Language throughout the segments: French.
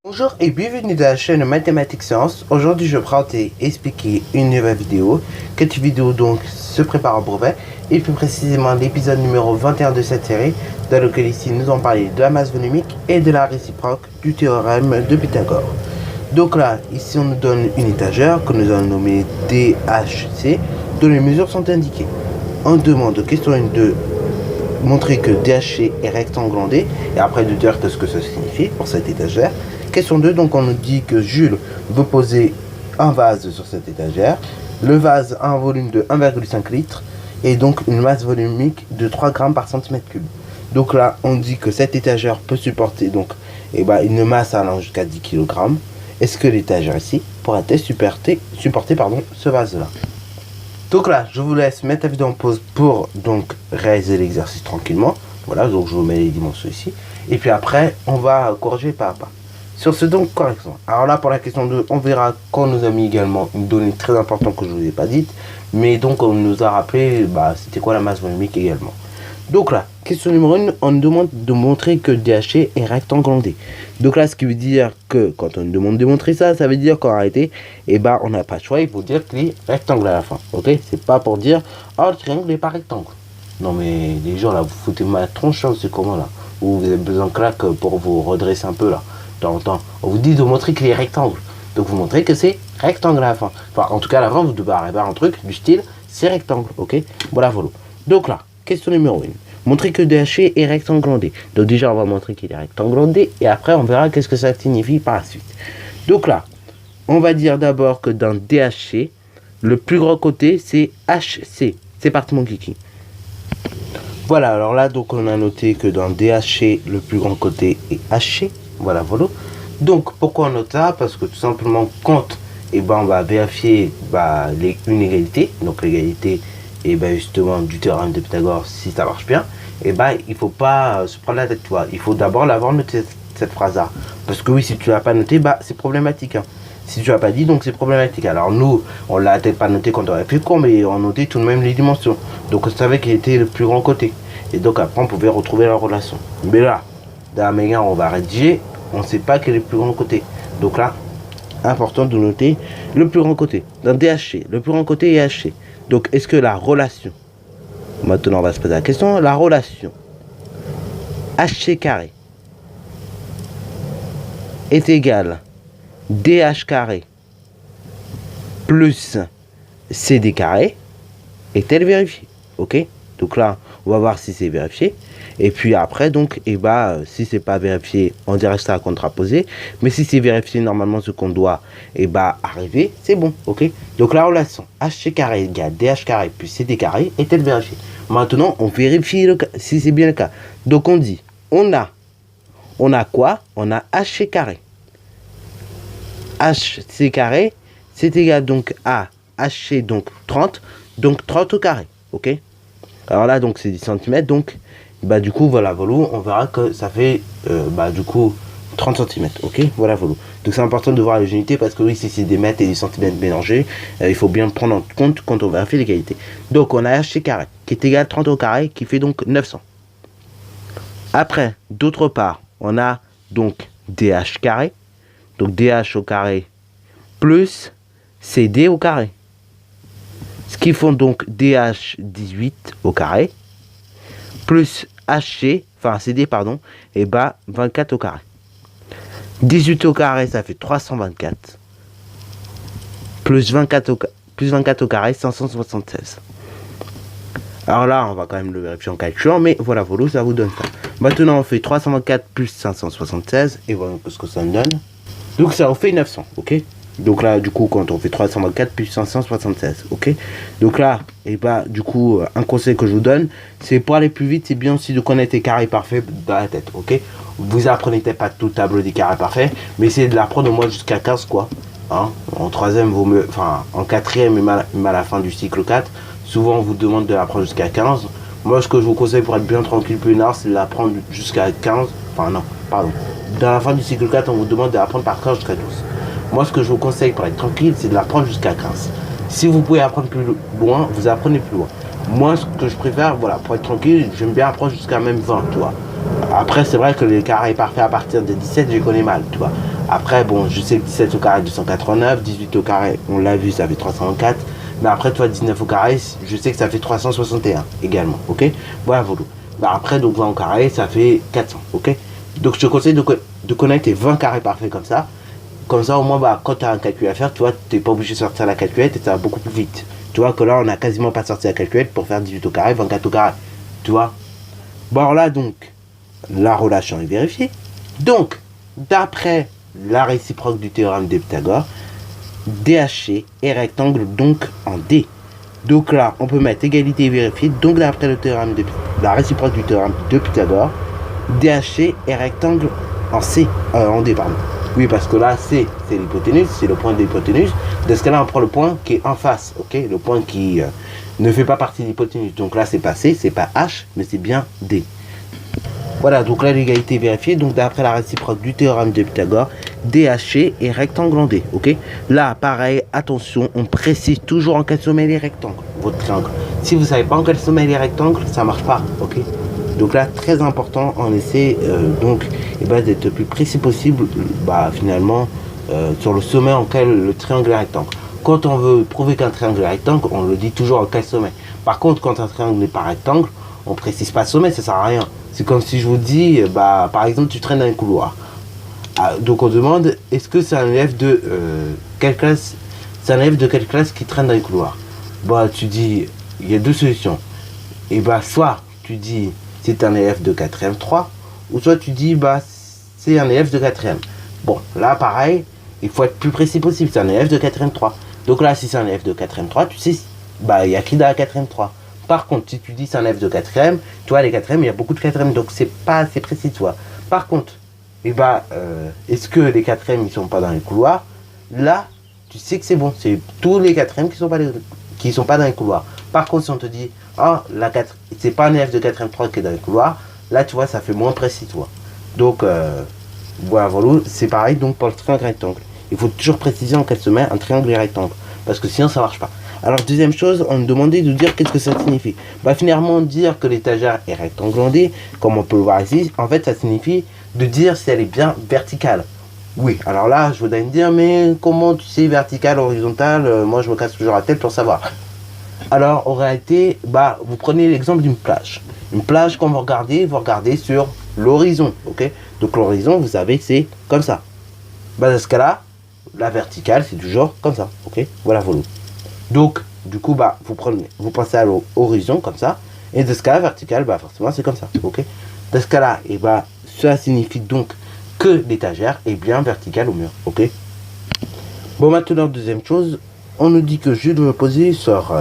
Bonjour et bienvenue dans la chaîne Mathématiques Sciences. Aujourd'hui je vais présenter et expliquer une nouvelle vidéo. Cette vidéo donc se prépare en brevet et plus précisément l'épisode numéro 21 de cette série dans lequel ici nous allons parler de la masse volumique et de la réciproque du théorème de Pythagore. Donc là ici on nous donne une étagère que nous allons nommer DHC dont les mesures sont indiquées. On demande question 1 de montrer que DHC est rectangle en D et après de dire ce que ça signifie pour cette étagère. Question 2, donc on nous dit que Jules veut poser un vase sur cette étagère. Le vase a un volume de 1,5 litres et donc une masse volumique de 3 grammes par centimètre cube. Donc là, on dit que cette étagère peut supporter donc une masse allant jusqu'à 10 kg. Est-ce que l'étagère ici pourra-t-elle supporter ce vase-là? Donc là, je vous laisse mettre la vidéo en pause pour donc réaliser l'exercice tranquillement. Voilà, donc je vous mets les dimensions ici. Et puis après, on va corriger pas à pas. Sur ce donc correction. Alors là pour la question 2, on verra qu'on nous a mis également une donnée très importante que je ne vous ai pas dite. Mais donc on nous a rappelé c'était quoi la masse volumique également. Donc là, question numéro 1, on nous demande de montrer que DHC est rectangle en D. Donc là ce qui veut dire que quand on nous demande de montrer ça, ça veut dire qu'en réalité, on n'a pas de choix, il faut dire qu'il est rectangle à la fin. Ok, c'est pas pour dire oh le triangle n'est pas rectangle. Non mais les gens là, vous foutez ma tronche, c'est comment là? Ou vous avez besoin de claque pour vous redresser un peu là. On vous dit de montrer qu'il est rectangle. Donc vous montrez que c'est rectangle à la fin. Enfin, en tout cas, à la fin, vous devez arriver à un truc du style, c'est rectangle, ok? Voilà. Donc là, question numéro 1. Montrer que DHC est rectangle en D. Donc déjà, on va montrer qu'il est rectangle en D. Et après, on verra qu'est-ce que ça signifie par la suite. Donc là, on va dire d'abord que dans DHC, le plus grand côté, c'est HC. C'est parti, mon kiki. Voilà, alors là, donc on a noté que dans DHC, le plus grand côté est HC. Voilà. Donc, pourquoi on note ça? Parce que tout simplement, quand on va vérifier une égalité, donc l'égalité justement du théorème de Pythagore, si ça marche bien, il faut pas se prendre la tête, tu vois. Il faut d'abord l'avoir noté, cette phrase-là. Parce que oui, si tu l'as pas noté, c'est problématique. Hein. Si tu l'as pas dit, donc c'est problématique. Alors nous, on l'a peut-être pas noté quand on avait fait le cours, mais on notait tout de même les dimensions. Donc on savait qu'il était le plus grand côté. Et donc après, on pouvait retrouver la relation. Mais là, dans la manière on va rédiger, on ne sait pas quel est le plus grand côté. Donc là, important de noter le plus grand côté. Dans DHC, le plus grand côté est HC. Donc est-ce que la relation, maintenant on va se poser la question, la relation HC carré est égale DH carré plus CD carré est-elle vérifiée? Ok? Donc là, on va voir si c'est vérifié. Et puis après, donc, si c'est pas vérifié, on dirait que ça à contraposer. Mais si c'est vérifié, normalement, ce qu'on doit, arriver, c'est bon, ok? Donc la relation HC carré égale DH carré plus CD carré est-elle vérifiée? Maintenant, on vérifie si c'est bien le cas. Donc on dit, on a quoi? On a HC carré. HC carré, c'est égal donc à HC, donc 30 au carré, ok? Alors là, donc c'est 10 cm, donc du coup, voilà, on verra que ça fait du coup 30 cm, ok? Voilà. Donc c'est important de voir les unités parce que oui, si c'est des mètres et des centimètres mélangés, il faut bien prendre en compte quand on vérifie l'égalité. Donc on a HC carré qui est égal à 30 au carré qui fait donc 900. Après, d'autre part, on a donc DH carré, donc DH au carré plus CD au carré. Ce qui font donc DH 18 au carré plus HC, enfin CD pardon, 24 au carré. 18 au carré ça fait 324 plus 24 au carré 576. Alors là on va quand même le vérifier en calculant, mais voilà, ça vous donne ça. Maintenant on fait 324 plus 576 et voilà ce que ça nous donne. Donc ça vous fait 900, ok? Donc là, du coup, quand on fait 324 plus 576, ok? Donc là, du coup, un conseil que je vous donne, c'est pour aller plus vite, c'est bien aussi de connaître les carrés parfaits dans la tête, ok? Vous apprenez peut-être pas tout le tableau des carrés parfaits, mais essayez de l'apprendre au moins jusqu'à 15, quoi. Hein? En troisième, en quatrième et à la fin du cycle 4, souvent on vous demande de l'apprendre jusqu'à 15. Moi, ce que je vous conseille pour être bien tranquille, plus nard, c'est de l'apprendre jusqu'à 15. Enfin, non, pardon. Dans la fin du cycle 4, on vous demande de l'apprendre par 15 jusqu'à 12. Moi, ce que je vous conseille pour être tranquille, c'est de l'apprendre jusqu'à 15. Si vous pouvez apprendre plus loin, vous apprenez plus loin. Moi, ce que je préfère, pour être tranquille, j'aime bien apprendre jusqu'à même 20, tu vois. Après, c'est vrai que les carrés parfaits à partir de 17, je les connais mal, tu vois. Après, bon, je sais que 17 au carré, 289, 18 au carré, on l'a vu, ça fait 304. Mais après, toi, 19 au carré, je sais que ça fait 361 également, ok? Voilà, voilà. Bah après, donc 20 au carré, ça fait 400, ok? Donc, je te conseille de connaître tes 20 carrés parfaits comme ça. Comme ça, au moins, bah, quand tu as un calcul à faire, tu vois, tu n'es pas obligé de sortir la calculette et ça va beaucoup plus vite. Tu vois que là, on n'a quasiment pas sorti la calculette pour faire 18 au carré, 24 au carré. Tu vois? Bon, alors là, donc, la relation est vérifiée. Donc, d'après la réciproque du théorème de Pythagore, DHC est rectangle donc en D. Donc là, on peut mettre égalité vérifiée. Donc d'après le théorème de la réciproque du théorème de Pythagore, DHC est rectangle en C, en D, pardon. Oui, parce que là, C, c'est l'hypoténuse, c'est le point de l'hypoténuse. Dans ce cas-là, on prend le point qui est en face, ok? Le point qui ne fait pas partie de l'hypoténuse. Donc là, c'est pas C, c'est pas H, mais c'est bien D. Voilà, donc là, l'égalité est vérifiée. Donc d'après la réciproque du théorème de Pythagore, DHC est rectangle en D, ok? Là, pareil, attention, on précise toujours en quel sommet les rectangles, votre triangle. Si vous ne savez pas en quel sommet les rectangles, ça ne marche pas, ok? Donc là, très important, on essaie d'être le plus précis possible, finalement, sur le sommet en quel le triangle est rectangle. Quand on veut prouver qu'un triangle est rectangle, on le dit toujours en quel sommet. Par contre, quand un triangle n'est pas rectangle, on ne précise pas le sommet, ça ne sert à rien. C'est comme si je vous dis, par exemple, tu traînes dans un couloir. Donc on demande, est-ce que c'est un élève de quelle classe? C'est un élève de quelle classe qui traîne dans les couloirs? Tu dis, il y a deux solutions. Et soit tu dis, c'est un élève de 4e 3, ou soit tu dis, c'est un élève de 4e. Bon, là pareil, il faut être plus précis possible, c'est un élève de 4e 3. Donc là, si c'est un élève de 4e 3, tu sais, il y a qui dans la 4e 3. Par contre, si tu dis c'est un élève de 4e, tu vois, les 4e, il y a beaucoup de 4e, donc c'est pas assez précis, tu vois. Par contre, est-ce que les 4e, ils sont pas dans les couloirs? Là, tu sais que c'est bon, c'est tous les 4e qui sont pas dans les couloirs. Par contre, si on te dit, c'est pas un élève de 4e 3 qui est dans les couloirs, là, tu vois, ça fait moins précis, tu vois. Donc, voilà, c'est pareil, donc pour le triangle rectangle. Il faut toujours préciser en quel sommet un triangle est rectangle, parce que sinon, ça marche pas. Alors, deuxième chose, on me demandait de dire qu'est-ce que ça signifie. Finalement, dire que l'étagère est rectangle en D, comme on peut le voir ici, en fait, ça signifie de dire si elle est bien verticale. Oui, alors là, je voudrais me dire, mais comment tu sais verticale, horizontale? Moi, je me casse toujours la tête pour savoir. Alors, en réalité, vous prenez l'exemple d'une plage. Une plage, quand vous regardez sur l'horizon, ok? Donc, l'horizon, vous savez, c'est comme ça. Dans ce cas-là, la verticale, c'est toujours comme ça, ok? Voilà. Donc, du coup, vous pensez à l'horizon, comme ça. Et de ce cas-là, vertical, forcément, c'est comme ça, ok? Dans ce cas-là, ça signifie donc que l'étagère est bien verticale au mur, ok? Bon, maintenant, deuxième chose, on nous dit que je dois poser sur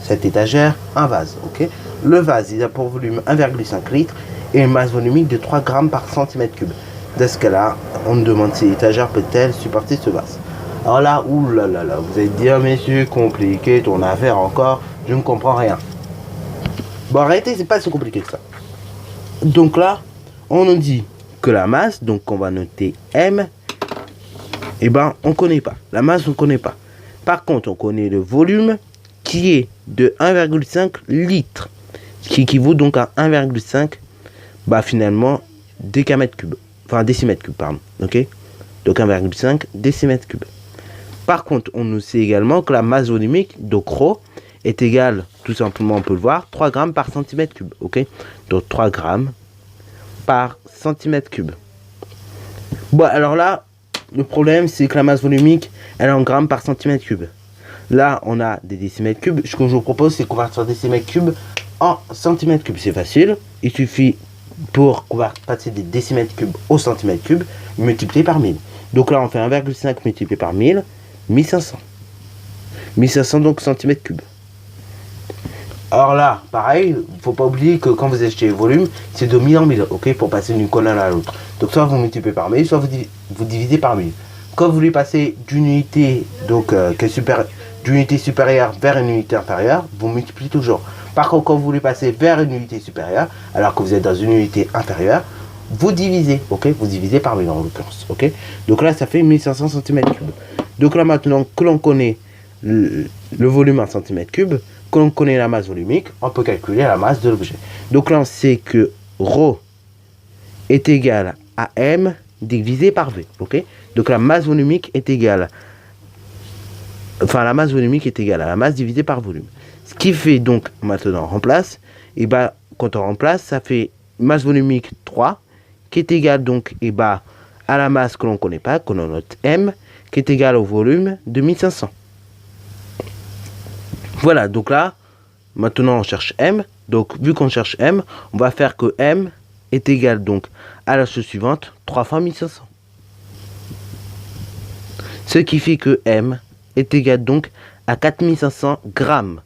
cette étagère un vase, ok? Le vase, il a pour volume 1,5 litres et une masse volumique de 3 grammes par centimètre cube. Dans ce cas-là, on nous demande si l'étagère peut-elle supporter ce vase. Alors là, oulala, vous allez dire, messieurs, compliqué ton affaire encore, je ne comprends rien. Bon, en réalité, c'est pas si compliqué que ça. Donc là, on nous dit que la masse, donc on va noter M, on connaît pas. La masse, on connaît pas. Par contre, on connaît le volume qui est de 1,5 litres, qui équivaut donc à 1,5, finalement, décimètre cube. Enfin, décimètre cube, pardon. Ok? Donc 1,5 décimètre cube. Par contre, on nous sait également que la masse volumique, donc ρ, est égale, tout simplement, on peut le voir, 3 grammes par centimètre cube. Ok? Donc 3 grammes par centimètre cube. Bon, alors là, le problème, c'est que la masse volumique, elle est en grammes par centimètre cube. Là, on a des décimètres cubes. Ce que je vous propose, c'est convertir décimètres cubes en centimètres cubes. C'est facile. Il suffit, pour passer des décimètres cubes au centimètre cube, multiplié par 1000. Donc là, on fait 1,5 multiplié par 1000, 1500. 1500 donc centimètres cubes. Alors là, pareil, il ne faut pas oublier que quand vous achetez le volume, c'est de 1000 en 1000, ok, pour passer d'une colonne à l'autre. Donc soit vous multipliez par 1000, soit vous divisez par 1000. Quand vous voulez passer d'une unité, d'unité supérieure vers une unité inférieure, vous multipliez toujours. Par contre, quand vous voulez passer vers une unité supérieure, alors que vous êtes dans une unité inférieure, vous divisez, ok, vous divisez par 1000 en l'occurrence, ok. Donc là, ça fait 1500 cm3. Donc là, maintenant que l'on connaît le volume en centimètres cubes, que l'on connaît la masse volumique, on peut calculer la masse de l'objet. Donc là, on sait que ρ est égal à m divisé par V, ok? Donc la masse volumique est égale, la masse volumique est égale à la masse divisée par volume. Ce qui fait donc, maintenant on remplace, et quand on remplace, ça fait masse volumique 3, qui est égale donc, à la masse que l'on ne connaît pas, qu'on note M, qui est égale au volume de 1500. Voilà, donc là, maintenant on cherche M. Donc vu qu'on cherche M, on va faire que M est égal donc à la chose suivante, 3 fois 1500. Ce qui fait que M est égal donc à 4500 grammes.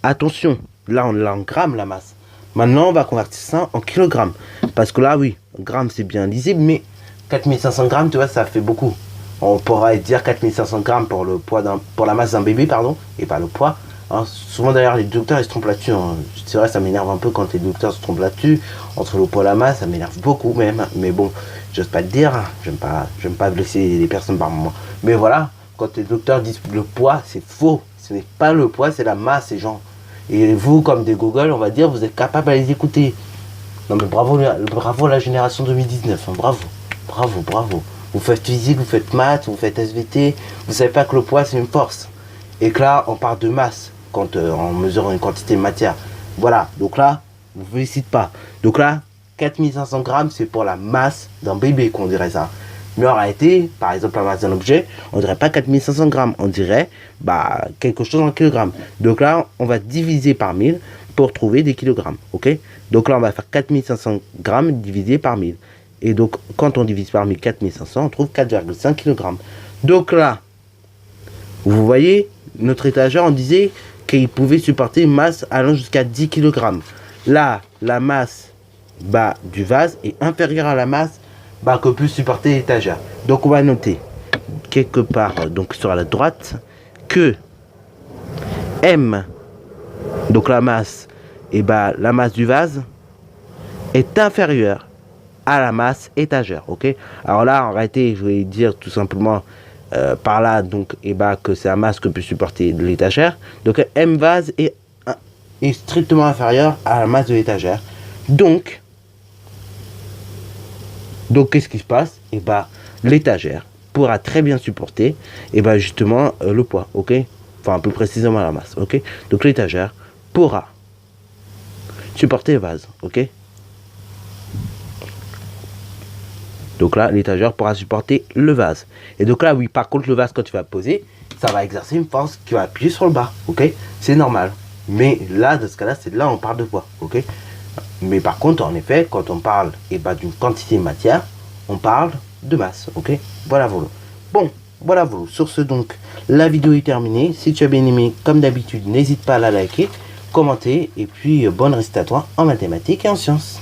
Attention, là on l'a en grammes la masse. Maintenant on va convertir ça en kilogrammes. Parce que là oui, grammes c'est bien lisible, mais 4500 grammes, tu vois, ça fait beaucoup. On pourrait dire 4500 grammes pour le poids pour la masse d'un bébé, pardon, et pas le poids. Alors, souvent d'ailleurs les docteurs ils se trompent là-dessus. Hein. C'est vrai, ça m'énerve un peu quand les docteurs se trompent là-dessus. Entre le poids et la masse, ça m'énerve beaucoup même. Mais bon, j'ose pas le dire. J'aime pas blesser les personnes par moment. Mais voilà, quand les docteurs disent le poids, c'est faux. Ce n'est pas le poids, c'est la masse, ces gens. Et vous, comme des Google, on va dire, vous êtes capable à les écouter. Non mais bravo à la génération 2019. Hein. Bravo. Vous faites physique, vous faites maths, vous faites SVT. Vous savez pas que le poids c'est une force. Et que là, on parle de masse quand on mesure une quantité de matière. Voilà, donc là, vous ne félicitez pas. Donc là, 4500 grammes, c'est pour la masse d'un bébé qu'on dirait ça. Mais en réalité, par exemple, la masse d'un objet, on dirait pas 4500 grammes, on dirait quelque chose en kilogrammes. Donc là, on va diviser par 1000 pour trouver des kilogrammes, ok? Donc là, on va faire 4500 grammes divisé par 1000. Et donc, quand on divise par 1000, 4500, on trouve 4,5 kg. Donc là, vous voyez, notre étagère, on disait qu'il pouvait supporter une masse allant jusqu'à 10 kg. Là, la masse du vase est inférieure à la masse que peut supporter l'étagère. Donc on va noter quelque part donc sur la droite que M, donc la masse, la masse du vase est inférieure à la masse étagère, ok? Alors là, en réalité, je vais dire tout simplement par là, donc, que c'est la masse que peut supporter l'étagère. Donc, M vase est strictement inférieur à la masse de l'étagère. Donc, qu'est-ce qui se passe? L'étagère pourra très bien supporter, justement, le poids, ok? Enfin, plus précisément la masse, ok? Donc, l'étagère pourra supporter le vase, ok? Donc là, l'étagère pourra supporter le vase. Et donc là, oui, par contre, le vase, quand tu vas le poser, ça va exercer une force qui va appuyer sur le bas, ok? C'est normal. Mais là, dans ce cas-là, c'est là on parle de poids, ok? Mais par contre, en effet, quand on parle d'une quantité de matière, on parle de masse, ok? Voilà, voilà. Bon, voilà, voilà. Sur ce, donc, la vidéo est terminée. Si tu as bien aimé, comme d'habitude, n'hésite pas à la liker, commenter, et puis bonne récit à toi en mathématiques et en sciences.